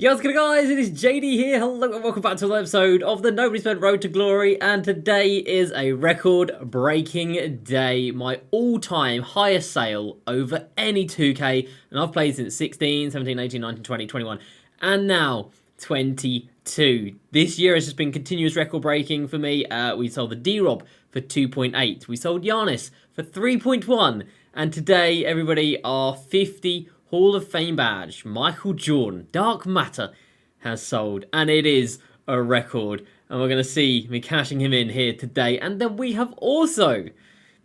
Yo, what's good guys, it is JD here, hello and welcome back to another episode of the Nobody Spent Road to Glory, and today is a record-breaking day, my all-time highest sale over any 2K, and I've played since 16, 17, 18, 19, 20, 21, and now 22. This year has just been continuous record-breaking for me. We sold the D-Rob for 2.8, we sold Giannis for 3.1, and today, everybody, our 50 Hall of Fame badge, Michael Jordan, Dark Matter, has sold, and it is a record. And we're going to see me cashing him in here today. And then we have also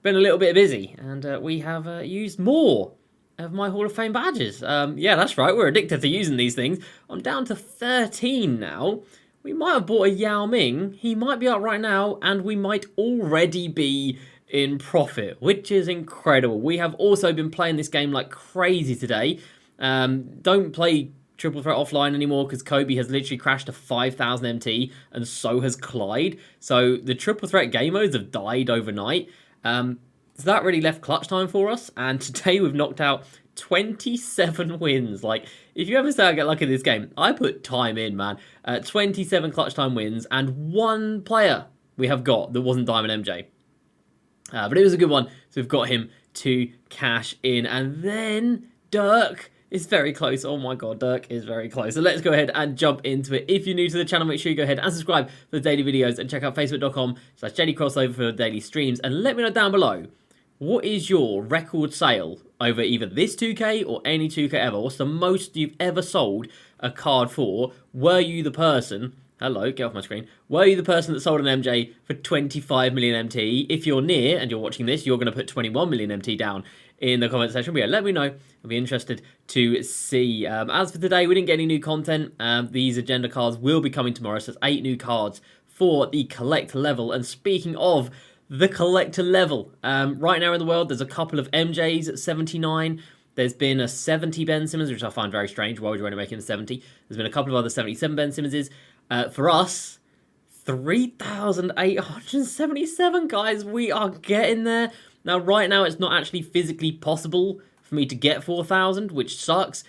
been a little bit busy, and we have used more of my Hall of Fame badges. Yeah, that's right, we're addicted to using these things. I'm down to 13 now. We might have bought a Yao Ming. He might be out right now, and we might already be in profit, which is incredible. We have also been playing this game like crazy today. Don't play Triple Threat offline anymore because Kobe has literally crashed to 5,000 MT, and so has Clyde. So the Triple Threat game modes have died overnight. So that really left clutch time for us, and today we've knocked out 27 wins. Like, if you ever say I get lucky in this game, I put time in, man. 27 clutch time wins, and one player we have got that wasn't Diamond MJ. But it was a good one, so we've got him to cash in. And then Dirk is very close. Oh my god, Dirk is very close. So let's go ahead and jump into it. If you're new to the channel, make sure you go ahead and subscribe for the daily videos, and check out facebook.com/JDCrossover for the daily streams. And let me know down below, what is your record sale over either this 2K or any 2K ever? What's the most you've ever sold a card for? Were you the person... Hello, get off my screen. Were you the person that sold an MJ for 25 million MT? If you're near and you're watching this, you're going to put 21 million MT down in the comment section. But yeah, let me know. I'll be interested to see. As for today, we didn't get any new content. These agenda cards will be coming tomorrow. So it's 8 new cards for the collector level. And speaking of the collector level, right now in the world, there's a couple of MJs at 79. There's been a 70 Ben Simmons, which I find very strange. Why would you want to make him 70? There's been a couple of other 77 Ben Simmonses. For us, 3,877, guys. We are getting there. Now, right now, it's not actually physically possible for me to get 4,000, which sucks.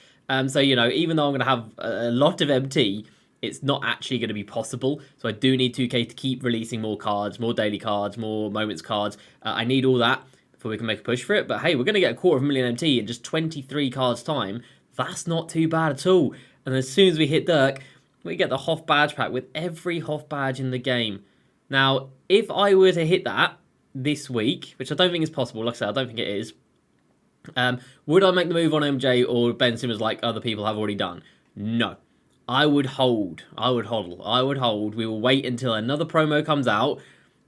So, you know, even though I'm going to have a lot of MT, it's not actually going to be possible. So I do need 2K to keep releasing more cards, more daily cards, more moments cards. I need all that before we can make a push for it. But hey, we're going to get 250,000 MT in just 23 cards time. That's not too bad at all. And as soon as we hit Dirk, we get the Hoff badge pack with every Hoff badge in the game. Now, if I were to hit that this week, which I don't think is possible, like I said, I don't think it is, would I make the move on MJ or Ben Simmons like other people have already done? No. I would hold. I would hodl. I would hold. We will wait until another promo comes out.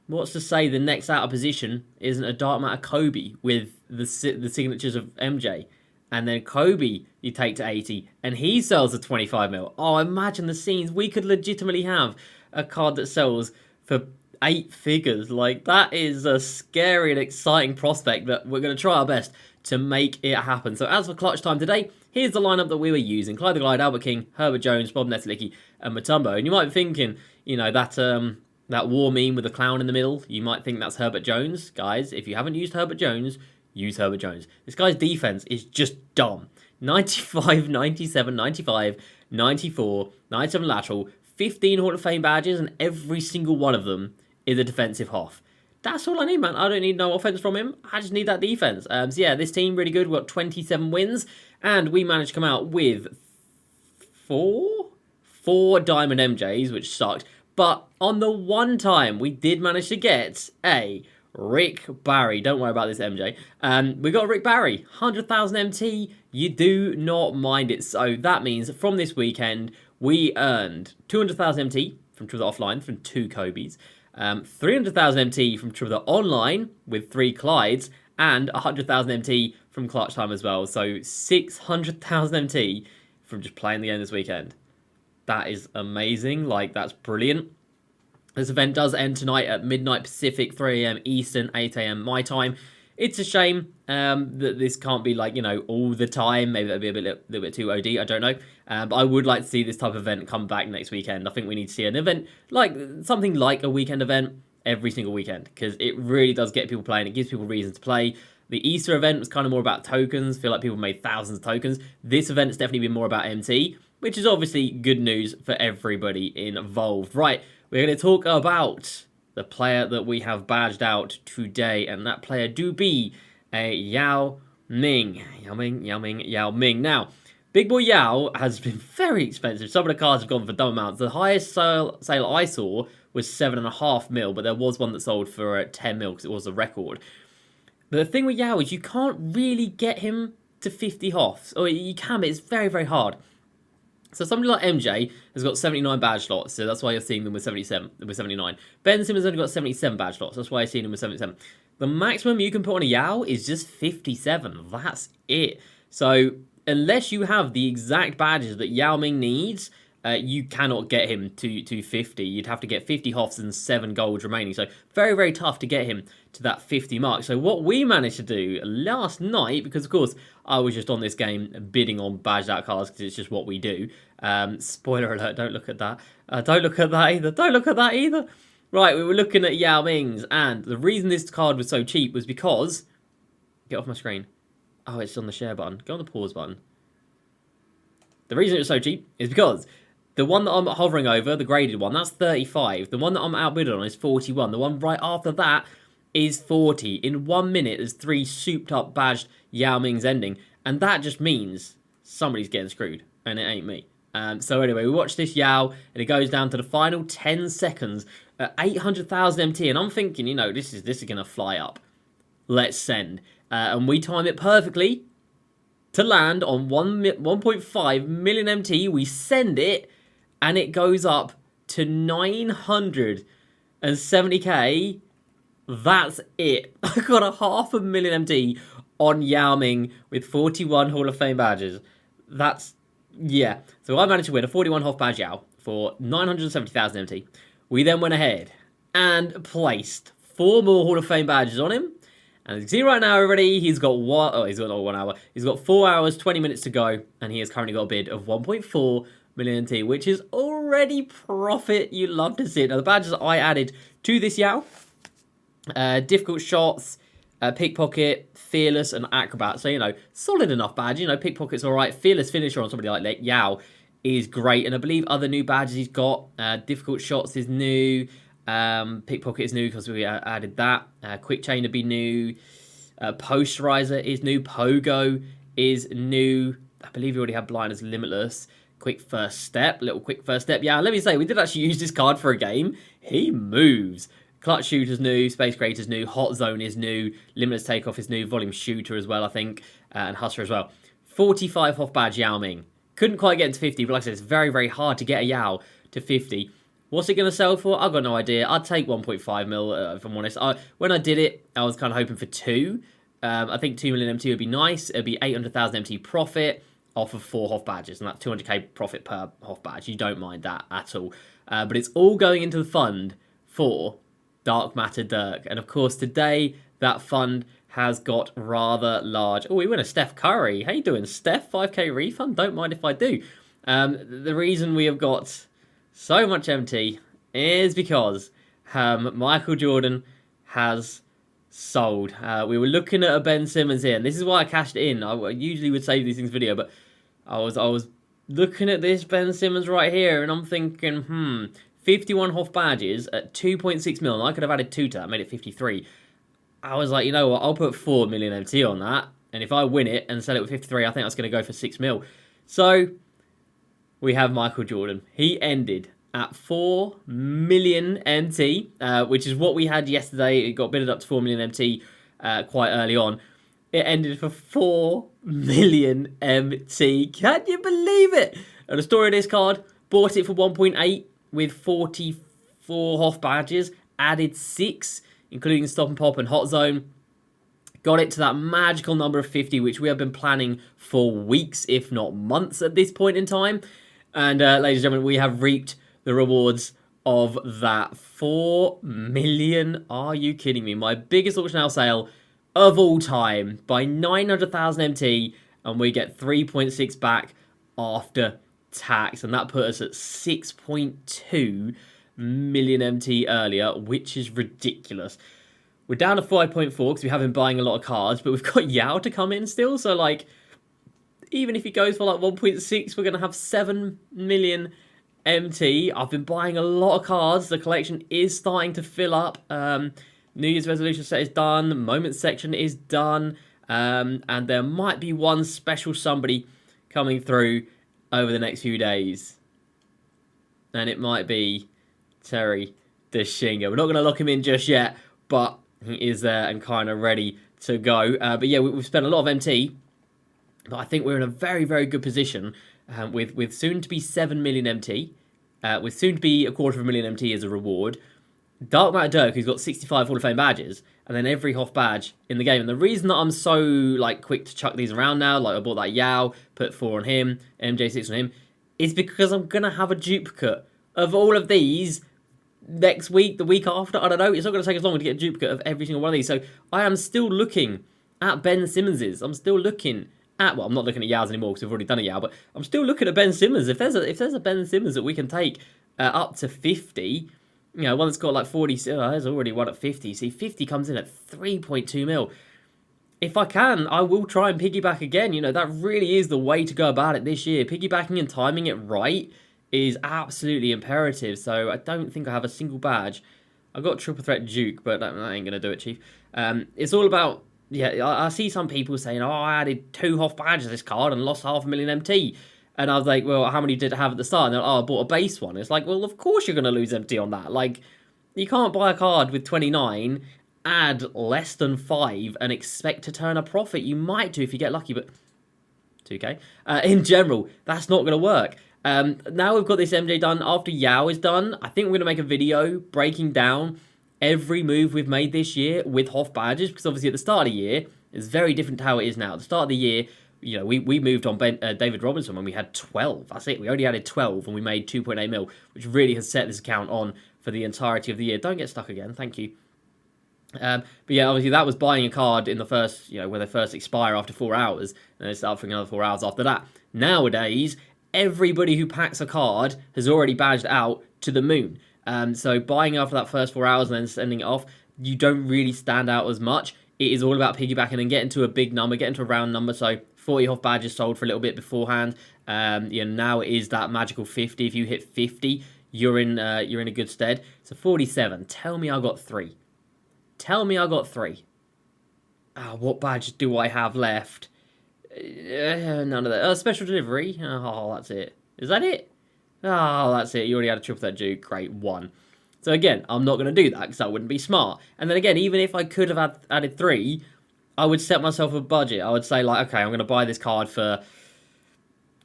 What's to say the next out of position isn't a Dark Matter Kobe with the signatures of MJ? And then Kobe, you take to 80, and he sells for 25 mil. Oh, imagine the scenes. We could legitimately have a card that sells for 8 figures. Like, that is a scary and exciting prospect, but we're going to try our best to make it happen. So as for clutch time today, here's the lineup that we were using. Clyde the Glide, Albert King, Herbert Jones, Bob Netelicki, and Mutombo. And you might be thinking, you know, that war meme with the clown in the middle, you might think that's Herbert Jones. Guys, if you haven't used Herbert Jones, use Herbert Jones. This guy's defense is just dumb. 95, 97, 95, 94, 97 lateral, 15 Hall of Fame badges, and every single one of them is a defensive Hoff. That's all I need, man. I don't need no offense from him. I just need that defense. So yeah, this team really good. We've got 27 wins, and we managed to come out with four Diamond MJs, which sucked. But on the one time, we did manage to get a Rick Barry. Don't worry about this, MJ. We got Rick Barry, 100,000 MT. You do not mind it. So that means from this weekend, we earned 200,000 MT from True Offline from 2 Kobe's, 300,000 MT from True Online with 3 Clydes, and 100,000 MT from Clutch Time as well. So 600,000 MT from just playing the game this weekend. That is amazing. Like, that's brilliant. This event does end tonight at midnight Pacific, 3 AM Eastern, 8 AM my time. It's a shame that this can't be, like, you know, all the time. Maybe that'd be a little bit too OD, I don't know. But I would like to see this type of event come back next weekend. I think we need to see an event, like something like a weekend event every single weekend, because it really does get people playing. It gives people reasons to play. The Easter event was kind of more about tokens. I feel like people made thousands of tokens. This event has definitely been more about MT. which is obviously good news for everybody involved. Right, we're going to talk about the player that we have badged out today, and that player do be a Yao Ming. Yao Ming, Yao Ming, Yao Ming. Now, Big Boy Yao has been very expensive. Some of the cards have gone for dumb amounts. The highest sale I saw was 7.5 mil, but there was one that sold for 10 mil because it was a record. But the thing with Yao is you can't really get him to 50 hoffs. Or you can, but it's very, very hard. So somebody like MJ has got 79 badge slots, so that's why you're seeing them with 79. Ben Simmons only got 77 badge slots, that's why you're seeing them with 77. The maximum you can put on a Yao is just 57. That's it. So unless you have the exact badges that Yao Ming needs, you cannot get him to 50. You'd have to get 50 hoffs and 7 golds remaining. So very, very tough to get him to that 50 mark. So what we managed to do last night, because of course I was just on this game bidding on badged out cards because it's just what we do. Spoiler alert, don't look at that. Don't look at that either. Don't look at that either. Right, we were looking at Yao Ming's, and the reason this card was so cheap was because... Get off my screen. Oh, it's on the share button. Go on the pause button. The reason it was so cheap is because the one that I'm hovering over, the graded one, that's 35. The one that I'm outbidded on is 41. The one right after that is 40. In 1 minute, there's 3 souped up badged Yao Ming's ending. And that just means somebody's getting screwed. And it ain't me. So anyway, we watch this Yao, and it goes down to the final 10 seconds at 800,000 MT. And I'm thinking, you know, this is going to fly up. Let's send. And we time it perfectly to land on 1.5 million MT. We send it, and it goes up to 970k. That's it. I got a 500,000 MT on Yao Ming with 41 Hall of Fame badges. That's, yeah. So I managed to win a 41 Hoff badge Yao for 970,000 MT. We then went ahead and placed 4 more Hall of Fame badges on him. And as you can see right now already, he's got 1 hour. He's got 4 hours, 20 minutes to go, and he has currently got a bid of 1.4 million MT, which is already profit. You love to see it. Now, the badges I added to this Yao, difficult shots, pickpocket, fearless, and acrobat. So, you know, solid enough badge. You know, pickpocket's all right. Fearless finisher on somebody like Yao is great. And I believe other new badges he's got, difficult shots is new. Pickpocket is new because we added that. Quick chain to be new. Posterizer is new. Pogo is new. I believe we already have blind as limitless. Quick first step. Little quick first step. Yeah, let me say, we did actually use this card for a game. He moves. Clutch shooter's new. Space creator's new. Hot zone is new. Limitless takeoff is new. Volume shooter as well, I think. And hustler as well. 45 Hoff badge Yao Ming. Couldn't quite get into 50, but like I said, it's very, very hard to get a Yao to 50. What's it going to sell for? I've got no idea. I'd take 1.5 mil, if I'm honest. When I did it, I was kind of hoping for 2. I think 2 million MT would be nice. It'd be 800,000 MT profit off of 4 Hoff badges, and that's 200k profit per Hoff badge. You don't mind that at all. But it's all going into the fund for Dark Matter Dirk. And of course, today, that fund has got rather large. Oh, we win a Steph Curry. How you doing, Steph? 5k refund? Don't mind if I do. The reason we have got so much MT is because Michael Jordan has sold. We were looking at a Ben Simmons here, and this is why I cashed it in. I usually would save these things video, but I was looking at this Ben Simmons right here, and I'm thinking, 51 Hoff badges at 2.6 mil, and I could have added 2 to that, made it 53. I was like, you know what, I'll put 4 million MT on that, and if I win it and sell it with 53, I think that's going to go for 6 mil. So we have Michael Jordan. He ended at 4 million MT, which is what we had yesterday. It got bidded up to 4 million MT quite early on. It ended for 4 million MT. Can you believe it? And the story of this card, bought it for 1.8 with 44 Hoff badges, added 6, including Stop and Pop and Hot Zone. Got it to that magical number of 50, which we have been planning for weeks, if not months at this point in time. And ladies and gentlemen, we have reaped the rewards of that 4 million. Are you kidding me? My biggest auction house sale of all time by 900,000 MT, and we get 3.6 back after tax, and that put us at 6.2 million MT earlier, which is ridiculous. We're down to 5.4 because we have been buying a lot of cards, but we've got Yao to come in still, so like, even if he goes for like 1.6, we're going to have 7 million MT. I've been buying a lot of cards. The collection is starting to fill up. New Year's resolution set is done. Moment section is done. And there might be one special somebody coming through over the next few days. And it might be Terry Deshinga. We're not going to lock him in just yet, but he is there and kind of ready to go. But yeah, we've spent a lot of MT. But I think we're in a very, very good position with soon to be 7 million MT, with soon to be 250,000 MT as a reward. Dark Matter Dirk, who's got 65 Hall of Fame badges, and then every Hoff badge in the game. And the reason that I'm so like quick to chuck these around now, like I bought that Yao, put 4 on him, MJ6 on him, is because I'm gonna have a duplicate of all of these next week, the week after. I don't know. It's not going to take as long to get a duplicate of every single one of these. So I am still looking at Ben Simmons's. I'm still looking at, well, I'm not looking at Yao's anymore because we've already done a Yao, but I'm still looking at Ben Simmons. If there's a Ben Simmons that we can take up to 50, you know, one that's got like 40, there's already one at 50. See, 50 comes in at 3.2 mil. If I can, I will try and piggyback again. You know, that really is the way to go about it this year. Piggybacking and timing it right is absolutely imperative. So I don't think I have a single badge. I've got Triple Threat Duke, but that ain't going to do it, Chief. It's all about, yeah, I see some people saying, oh, I added 2 Hoff badges to this card and lost 500,000 MT. And I was like, well, how many did I have at the start? And they're like, oh, I bought a base one. It's like, well, of course you're going to lose MT on that. Like, you can't buy a card with 29, add less than 5, and expect to turn a profit. You might do if you get lucky, but 2K. In general, that's not going to work. Now we've got this MJ done. After Yao is done, I think we're going to make a video breaking down every move we've made this year with Hoff badges, because obviously at the start of the year, it's very different to how it is now. At the start of the year, you know, we moved on David Robinson when we had 12. That's it. We only added 12 and we made 2.8 mil, which really has set this account on for the entirety of the year. Don't get stuck again. Thank you. But yeah, obviously that was buying a card in the first, you know, when they first expire after 4 hours, and they start for another 4 hours after that. Nowadays, everybody who packs a card has already badged out to the moon. So buying after that first 4 hours and then sending it off, you don't really stand out as much. It is all about piggybacking and getting to a big number, getting to a round number. So 40 Hoff badges sold for a little bit beforehand. You know, now it is that magical 50. If you hit 50, you're in a good stead. So 47. Tell me I got 3. Tell me I got 3. What badge do I have left? None of that. Special delivery. Oh, that's it. Is that it? Oh, that's it. You already had a Triple Threat Duke. Great, 1. So again, I'm not going to do that because that wouldn't be smart. And then again, even if I could have added 3, I would set myself a budget. I would say like, okay, I'm going to buy this card for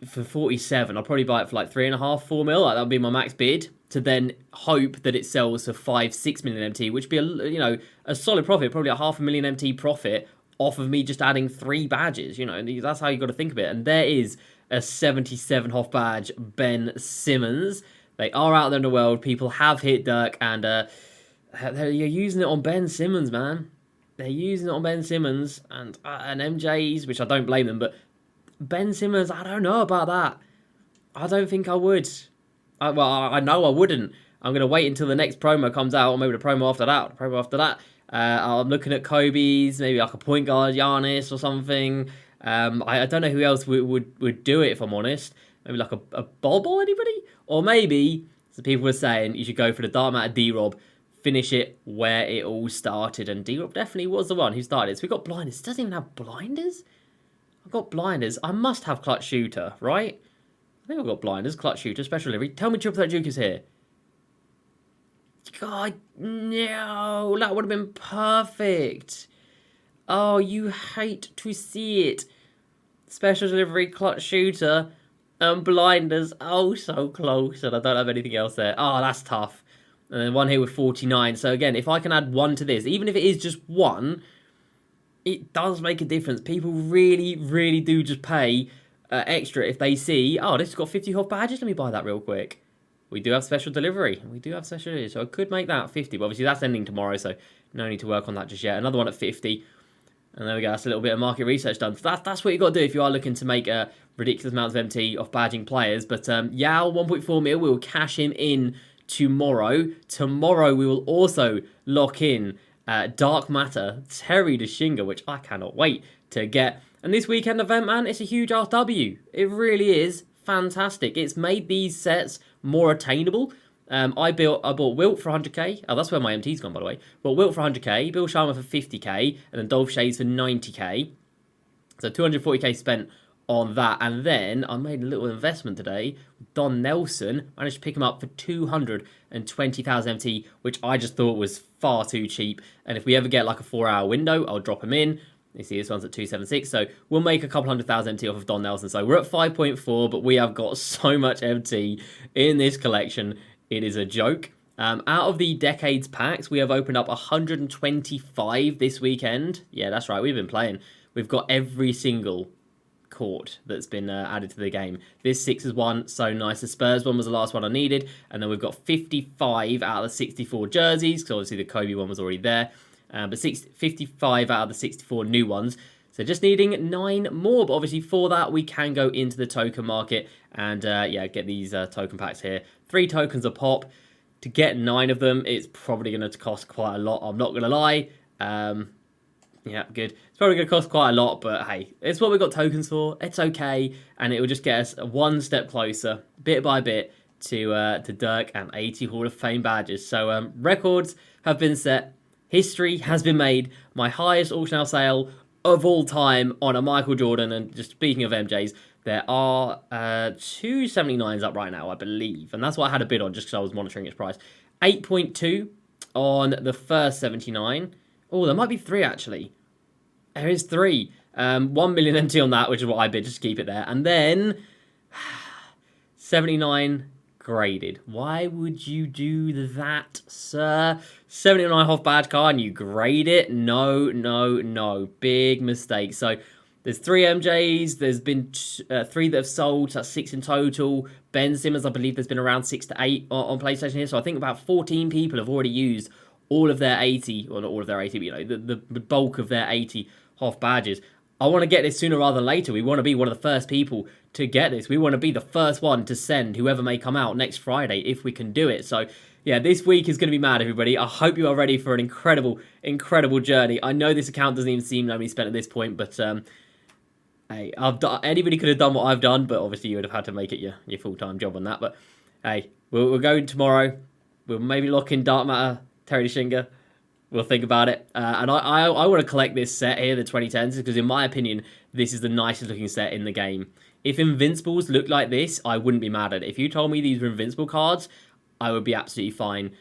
47. I'll probably buy it for like 3.5, 4 mil. Like that would be my max bid. To then hope that it sells for 5, 6 million MT, which would be a solid profit, probably a 500,000 MT profit off of me just adding 3 badges. You know, that's how you got to think of it. And there is a 77 Hoff badge, Ben Simmons. They are out there in the world. People have hit Dirk, and you're using it on Ben Simmons, man. They're using it on Ben Simmons and MJs, which I don't blame them. But Ben Simmons, I don't know about that. I don't think I would. I know I wouldn't. I'm going to wait until the next promo comes out, or maybe the promo after that. I'm looking at Kobe's, maybe like a point guard, Giannis or something. I don't know who else would do it, if I'm honest. Maybe like a Bobo, anybody? Or maybe, as people were saying, you should go for the Dark Matter D-Rob, finish it where it all started. And D-Rob definitely was the one who started it. So we got blinders. It doesn't even have blinders? I've got blinders. I must have clutch shooter, right? I think I've got blinders, clutch shooter, special delivery. Tell me Triple Threat Duke is here. God, no. That would have been perfect. Oh, you hate to see it. Special delivery, clutch shooter, and blinders. Oh, so close. And I don't have anything else there. Oh, that's tough. And then one here with 49. So again, if I can add 1 to this, even if it is just 1, it does make a difference. People really, really do just pay extra if they see, oh, this has got 50 Hoff badges, let me buy that real quick. We do have special delivery. So I could make that 50, but obviously that's ending tomorrow, so no need to work on that just yet. Another one at 50. And there we go, that's a little bit of market research done. So that's what you got to do if you are looking to make a ridiculous amount of MT off badging players. But Yao, 1.4 mil, we will cash him in tomorrow. Tomorrow we will also lock in Dark Matter, Terry Deshinga, which I cannot wait to get. And this weekend event, man, it's a huge RW. It really is fantastic. It's made these sets more attainable. I bought Wilt for 100k. Oh, that's where my MT's gone, by the way. Bought Wilt for 100k, Bill Sharma for 50k, and then Dolph Shades for 90k. So 240k spent on that. And then I made a little investment today. Don Nelson, managed to pick him up for 220,000 MT, which I just thought was far too cheap. And if we ever get like a 4-hour window, I'll drop him in. You see, this one's at 276, so we'll make a couple 100,000 MT off of Don Nelson. So we're at 5.4, but we have got so much MT in this collection. It is a joke. Out of the Decades packs, we have opened up 125 this weekend. Yeah, that's right, we've been playing. We've got every single court that's been added to the game. This Sixers one, so nice. The Spurs one was the last one I needed. And then we've got 55 out of the 64 jerseys, because obviously the Kobe one was already there. But 55 out of the 64 new ones. So just needing 9 more. But obviously for that, we can go into the token market and yeah, get these token packs here. 3 tokens a pop. To get 9 of them, it's probably going to cost quite a lot. I'm not going to lie. Yeah, good. It's probably going to cost quite a lot, but hey, it's what we've got tokens for. It's okay. And it will just get us one step closer, bit by bit, to Dirk and 80 Hall of Fame badges. So records have been set. History has been made. My highest auction house sale of all time on a Michael Jordan. And just speaking of MJs, there are 279s up right now, I believe. And that's what I had a bid on just because I was monitoring its price. 8.2 on the first 79. Oh, there might be 3 actually. There is 3. 1 million MT on that, which is what I bid, just to keep it there. And then 79 graded. Why would you do that, sir? 79 Hoff badge card and you grade it? No, no, no. Big mistake. So there's 3 MJs. There's been 3 that have sold. So that's 6 in total. Ben Simmons, I believe there's been around 6 to 8 on PlayStation here. So I think about 14 people have already used all of their 80, or not all of their 80, but you know, the bulk of their 80 Hoff badges. I want to get this sooner rather than later. We want to be one of the first people to get this. We want to be the first one to send whoever may come out next Friday if we can do it. So yeah, this week is going to be mad, everybody. I hope you are ready for an incredible, incredible journey. I know this account doesn't even seem only spent at this point, but hey, anybody could have done what I've done, but obviously you would have had to make it your full-time job on that. But hey, we'll go tomorrow. We'll maybe lock in Dark Matter, Terry Shinga. We'll think about it. And I want to collect this set here, the 2010s, because in my opinion, this is the nicest looking set in the game. If Invincibles looked like this, I wouldn't be mad at it. If you told me these were Invincible cards, I would be absolutely fine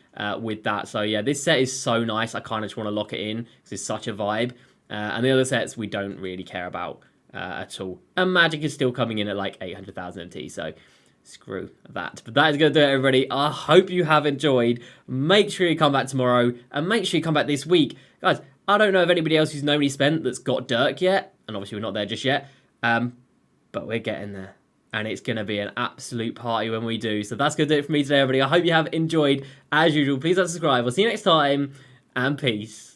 with that. So yeah, this set is so nice. I kind of just want to lock it in because it's such a vibe. And the other sets we don't really care about at all. And Magic is still coming in at like 800,000 MT, so screw that. But that is going to do it, everybody. I hope you have enjoyed. Make sure you come back tomorrow, and make sure you come back this week. Guys, I don't know of anybody else who's nobody spent that's got Dirk yet, and obviously we're not there just yet, but we're getting there. And it's going to be an absolute party when we do. So that's going to do it for me today, everybody. I hope you have enjoyed. As usual, please subscribe. I'll see you next time, and peace.